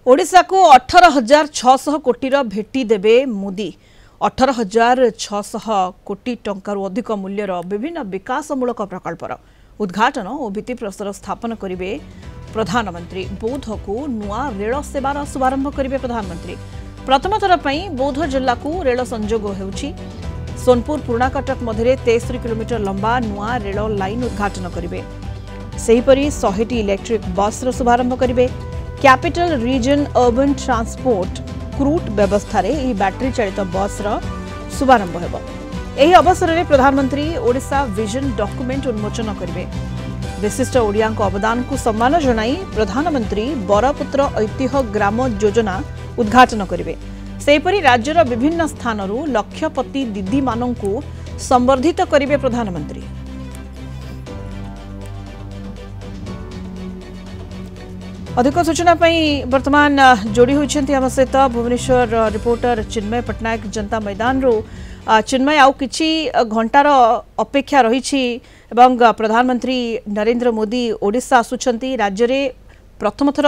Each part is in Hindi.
ओडिशा को 18,600 कोटीर भेटी देबे मोदी। 18,600 कोटी टंकार अधिक मूल्यर विभिन्न विकासमूलक प्रकल्पर उद्घाटन और भित्तिप्रस्तर स्थापन करिवे प्रधानमंत्री। बौद्ध को नुआ रेल सेवार शुभारंभ करिवे प्रधानमंत्री। प्रथम थर पई बौद्ध जिला को रेल संजोग हेउछि। सोनपुर पुराणाकटक मध्य 63 किलोमीटर लंबा नुआ रेल लाइन उद्घाटन करिवे। सेहीपरि 100टी इलेक्ट्रिक बस शुभारंभ करिवे। कैपिटल रीजन अर्बन ट्रांसपोर्ट क्रूट व्यवस्था रे बैटरी चालित बस शुभारंभ हेबो। एही अवसर में प्रधानमंत्री ओडिशा विजन डॉक्यूमेंट उन्मोचन करिवे। विशिष्ट ओडिया अवदान को सम्मान जनाई प्रधानमंत्री बरपुत्र ऐतिह्य ग्राम योजना उद्घाटन करिवे। सेहीपरि राज्यर विभिन्न स्थानरू लक्षपति दीदी माननकु संवर्धित करिवे प्रधानमंत्री। अधिक सूचना वर्तमान जोड़ी होती आम सहित भुवनेश्वर रिपोर्टर चिन्मय पट्टनायक जनता मैदान रो। चिन्मय आउ किछि घंटार अपेक्षा रही प्रधानमंत्री नरेंद्र मोदी ओडिशा आसुछंती। राज्य रे प्रथम थर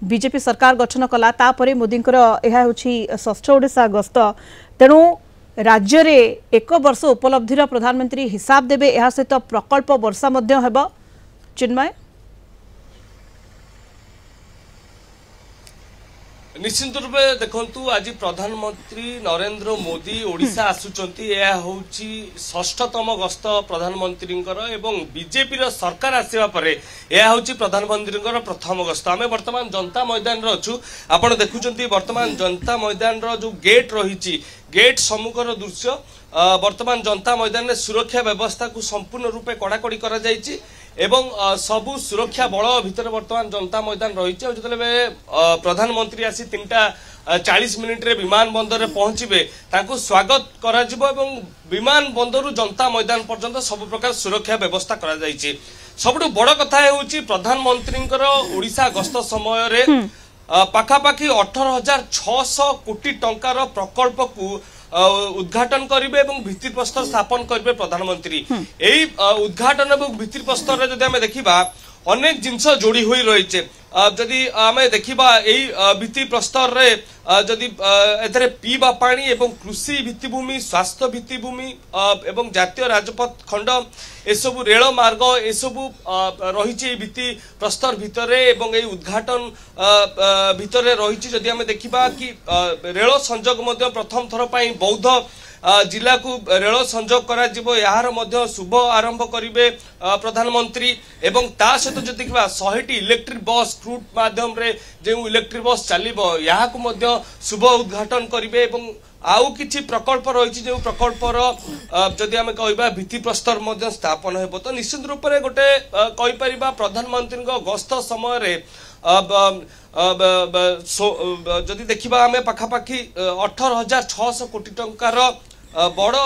बीजेपी सरकार गठन कला तापरे मोदींकर यह होछि षष्ठ ओडिशा गस्त। तेणु राज्य रे एक वर्ष उपलब्धिर प्रधानमंत्री हिसाब देबे। यह सहित प्रकल्प वर्षा मध्य हेबो। चिन्मय निश्चित रूप से देखु आज प्रधानमंत्री नरेंद्र मोदी ओडिशा आसुचंती। यह होची षष्ठतम गस्त प्रधानमंत्री एवं बीजेपी सरकार आसवा पर यह होची प्रधानमंत्री प्रथम गस्त। आम वर्तमान जनता मैदान अच्छु। आपण देखुचंती वर्तमान जनता मैदान जो गेट रही गेट सम्मुखर दृश्य। वर्तमान जनता मैदान में सुरक्षा व्यवस्था को संपूर्ण रूपे कड़ाकड़ी करा जायछि एवं सबु सुरक्षा बल भितर वर्तमान जनता मैदान रही। जो प्रधानमंत्री आसी 3:40 रे विमान बंदर में पहुंचे तांको स्वागत करा जिवो एवं विमान बंदर जनता मैदान पर्यंत सब प्रकार सुरक्षा व्यवस्था करा जायछि। सबुठु बड़ कथा हेउछि प्रधानमंत्री ओडिशा गस्त समय रे पाखापाखि 18,600 कोटी टंकार प्रकल्प को उद्घाटन करेंगे एवं भित्तिप्रस्तर स्थापन करेंगे प्रधानमंत्री। यही उद्घाटन और भित्तिप्रस्तर जदि आम देखा अनेक जिनस जोड़ी हुई रही। जदि आम देखा यही भित्तिप्रस्तर रे जदि एथरे पीवा पानी एवं कृषि भित्तिभूमि स्वास्थ्य भित्तिभूमि एवं जातीय राजपथ खंड एसबू रेल मार्ग एसबू रही भित्तिप्रस्तर भितर एवं यही उद्घाटन भितर रही। जदि आम देखा कि रेल संजोग प्रथम थर पर बौद्ध जिला को रेल संजोग करा जिवो। यार मध्य शुभ आरंभ करिवे प्रधानमंत्री एवं ता सहित जो देखा 100टी इलेक्ट्रिक बस क्रूट माध्यम रे जो इलेक्ट्रिक बस चलिबो यहाँ को मध्य शुभ उद्घाटन करिवे एवं आउ किछि प्रकल्प रही जो प्रकल्पर जदि आम कहबा भित्तिप्रस्तर मध्य स्थापन हेबो। तो निश्चित रूप से गोटे कहि परिबा प्रधानमंत्री गस्त समय रे जदि देखा आम पाखापाखि 18,600 कोटी टंकार बड़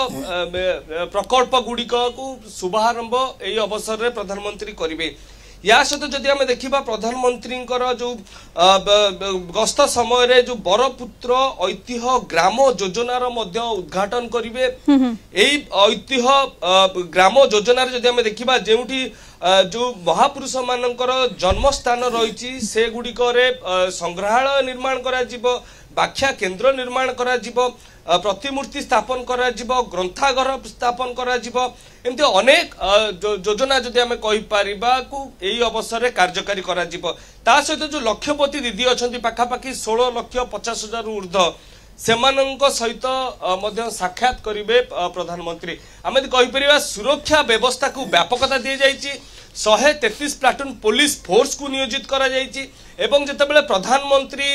प्रकल्प गुड़िक को शुभारंभ यही अवसर में प्रधानमंत्री करेंगे। या सहित जदि आम देखा प्रधानमंत्री जो गस्त समय जो बरपुत्र ऐतिह्य ग्राम योजनार उद्घाटन करेंगे। यही ऐतिह्य ग्राम योजनार जदि आम देखा जोठी जो महापुरुष मानकर जन्मस्थान रही से गुड़िक संग्रहालय निर्माण करा जिवो, व्याख्या केन्द्र निर्माण करा जिवो, प्रतिमूर्ति स्थापन करा जिवो, ग्रंथागार स्थापन करा जिवो। एमती अनेक योजना जदि आम कहि परिबा को एही अवसर रे कार्यकारी करा जिवो। ता सहित जो लक्षपति दीदी अछंती पाखापाखि 16,50,000 ऊर्ध्व सेमानंक सहित मध्य साक्षात करिवे प्रधानमंत्री। आम कहि परिबा सुरक्षा व्यवस्था को व्यापकता दी जाइछि। 133 प्लाटून पुलिस फोर्स को नियोजित करा जाइछि एवं जेतेबेले प्रधानमंत्री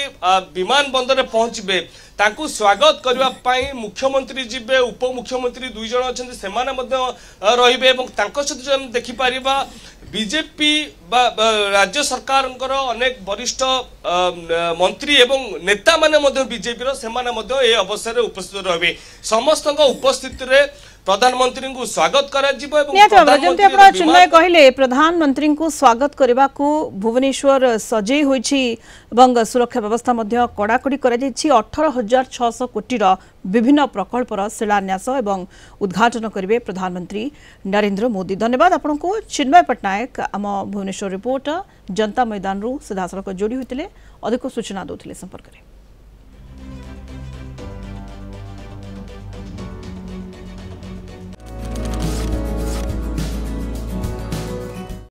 विमान बंदर में पहुंचबे तांकु स्वागत करबा पई मुख्यमंत्री जिबे, उपमुख्यमंत्री 2 जण अछंती सेमाने मध्य रहिबे एवं तांको सहित जो देखि परिबा बीजेपी राज्य सरकार अनेक वरिष्ठ मंत्री एवं नेता माने बीजेपी ए अवसर में उपस्थित रहे। समस्त उपस्थित रे प्रधानमंत्री को स्वागत करा जिवो एवं जमती आप चिन्मय कहले प्रधानमंत्री को स्वागत करने को भुवनेश्वर सजई होइछि एवं सुरक्षा व्यवस्था मध्य कड़ाकड़ी कर 18,600 कोटीर विभिन्न प्रकल्पर शिलान्यास एवं उद्घाटन करेंगे प्रधानमंत्री नरेंद्र मोदी। धन्यवाद आपन को चिन्मय पट्टनायक आम भुवनेश्वर रिपोर्टर जनता मैदान सीधासख जोड़ी होते अधिक सूचना दूसरे संपर्क में।